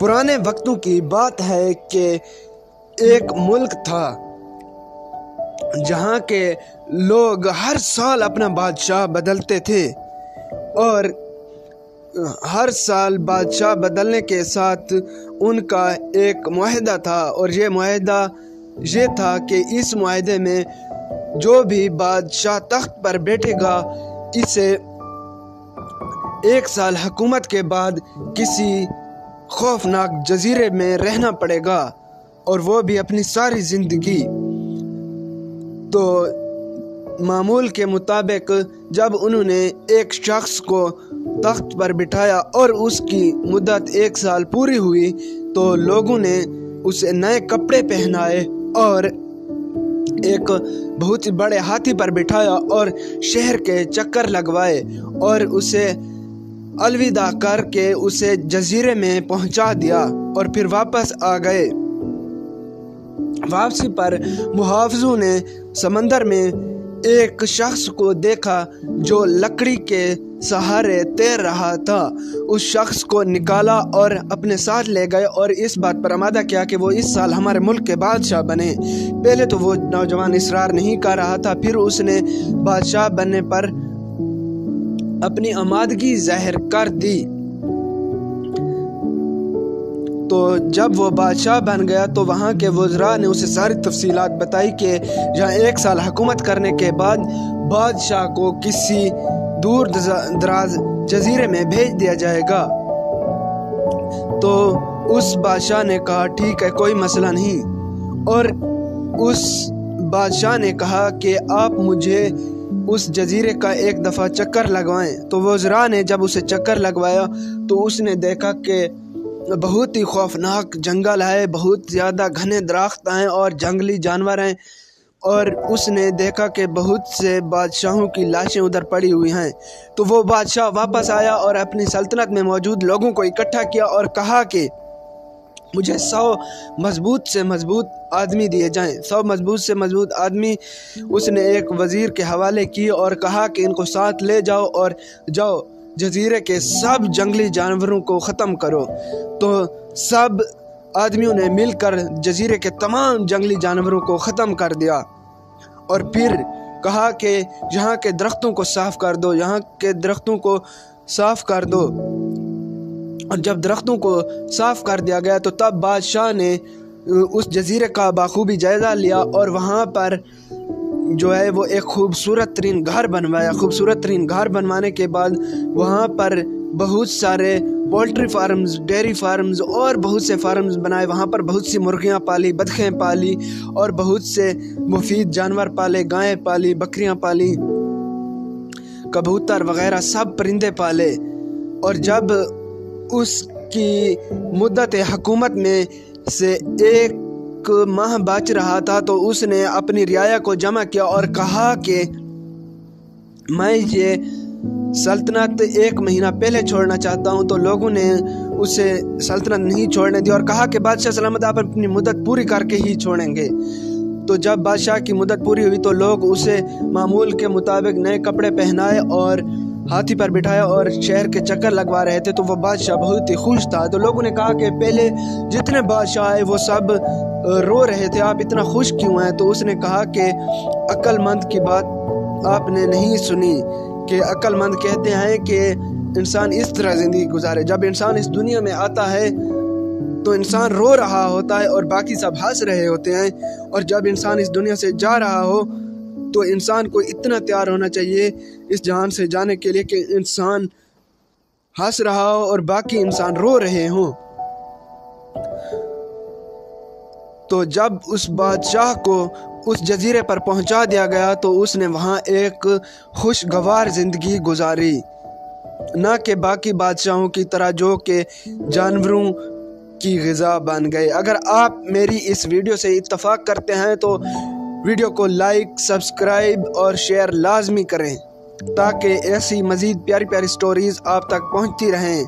پرانے وقتوں کی بات ہے کہ ایک ملک تھا جہاں کے لوگ ہر سال اپنا بادشاہ بدلتے تھے، اور ہر سال بادشاہ بدلنے کے ساتھ ان کا ایک معاہدہ تھا، اور یہ معاہدہ یہ تھا کہ اس معاہدے میں جو بھی بادشاہ تخت پر بیٹھے گا اسے 1 سال حکومت کے بعد کسی خوفناک جزیرے میں رہنا پڑے گا، اور وہ بھی اپنی ساری زندگی۔ تو معمول کے مطابق جب انہوں نے ایک شخص کو تخت پر بٹھایا اور اس کی مدت 1 سال پوری ہوئی تو لوگوں نے اسے نئے کپڑے پہنائے اور ایک بہت بڑے ہاتھی پر بٹھایا اور شہر کے چکر لگوائے اور اسے الوداع کر کے اسے جزیرے میں پہنچا دیا، اور پھر واپس آ گئے۔ واپسی پر محافظوں نے سمندر میں ایک شخص کو دیکھا جو لکڑی کے سہارے تیر رہا تھا۔ اس شخص کو نکالا اور اپنے ساتھ لے گئے اور اس بات پر آمادہ کیا کہ وہ اس سال ہمارے ملک کے بادشاہ بنے۔ پہلے تو وہ نوجوان اصرار نہیں کر رہا تھا، پھر اس نے بادشاہ بننے پر اپنی آمادگی ظاہر کر دی۔ تو جب وہ بادشاہ بن گیا تو وہاں کے وزراء نے اسے ساری تفصیلات بتائی کہ جہاں 1 سال حکومت کرنے کے بعد بادشاہ کو کسی دور دراز جزیرے میں بھیج دیا جائے گا۔ تو اس بادشاہ نے کہا ٹھیک ہے، کوئی مسئلہ نہیں، اور اس بادشاہ نے کہا کہ آپ مجھے اس جزیرے کا ایک دفعہ چکر لگوائیں۔ تو وزراء نے جب اسے چکر لگوایا تو اس نے دیکھا کہ بہت ہی خوفناک جنگل ہے، بہت زیادہ گھنے درخت ہیں اور جنگلی جانور ہیں، اور اس نے دیکھا کہ بہت سے بادشاہوں کی لاشیں ادھر پڑی ہوئی ہیں۔ تو وہ بادشاہ واپس آیا اور اپنی سلطنت میں موجود لوگوں کو اکٹھا کیا اور کہا کہ مجھے 100 مضبوط سے مضبوط آدمی دیے جائیں۔ 100 مضبوط سے مضبوط آدمی اس نے ایک وزیر کے حوالے کی اور کہا کہ ان کو ساتھ لے جاؤ اور جاؤ جزیرے کے سب جنگلی جانوروں کو ختم کرو۔ تو سب آدمیوں نے مل کر جزیرے کے تمام جنگلی جانوروں کو ختم کر دیا، اور پھر کہا کہ یہاں کے درختوں کو صاف کر دو، یہاں کے درختوں کو صاف کر دو۔ اور جب درختوں کو صاف کر دیا گیا تو تب بادشاہ نے اس جزیرے کا بخوبی جائزہ لیا اور وہاں پر جو ہے وہ ایک خوبصورت ترین گھر بنوایا۔ خوبصورت ترین گھر بنوانے کے بعد وہاں پر بہت سارے پولٹری فارمز، ڈیری فارمز اور بہت سے فارمز بنائے۔ وہاں پر بہت سی مرغیاں پالی، بطخیں پالی اور بہت سے مفید جانور پالے، گائیں پالی، بکریاں پالی، کبوتر وغیرہ سب پرندے پالے۔ اور جب اس کی مدت حکومت میں سے 1 ماہ بچ رہا تھا تو اس نے اپنی رعایا کو جمع کیا اور کہا کہ میں یہ سلطنت 1 مہینہ پہلے چھوڑنا چاہتا ہوں۔ تو لوگوں نے اسے سلطنت نہیں چھوڑنے دی اور کہا کہ بادشاہ سلامت آپ اپنی مدت پوری کر کے ہی چھوڑیں گے۔ تو جب بادشاہ کی مدت پوری ہوئی تو لوگ اسے معمول کے مطابق نئے کپڑے پہنائے اور ہاتھی پر بٹھایا اور شہر کے چکر لگوا رہے تھے۔ تو وہ بادشاہ بہت ہی خوش تھا۔ تو لوگوں نے کہا کہ پہلے جتنے بادشاہ آئے وہ سب رو رہے تھے، آپ اتنا خوش کیوں ہیں؟ تو اس نے کہا کہ عقل مند کی بات آپ نے نہیں سنی، کہ عقل مند کہتے ہیں کہ انسان اس طرح زندگی گزارے۔ جب انسان اس دنیا میں آتا ہے تو انسان رو رہا ہوتا ہے اور باقی سب ہنس رہے ہوتے ہیں، اور جب انسان اس دنیا سے جا رہا ہو تو انسان کو اتنا تیار ہونا چاہیے اس جہان سے جانے کے لیے کہ انسان ہنس رہا ہو اور باقی انسان رو رہے ہوں۔ تو جب اس بادشاہ کو اس جزیرے پر پہنچا دیا گیا تو اس نے وہاں ایک خوشگوار زندگی گزاری، نہ کہ باقی بادشاہوں کی طرح جو کہ جانوروں کی غذا بن گئے۔ اگر آپ میری اس ویڈیو سے اتفاق کرتے ہیں تو ویڈیو کو لائک، سبسکرائب اور شیئر لازمی کریں تاکہ ایسی مزید پیاری پیاری سٹوریز آپ تک پہنچتی رہیں۔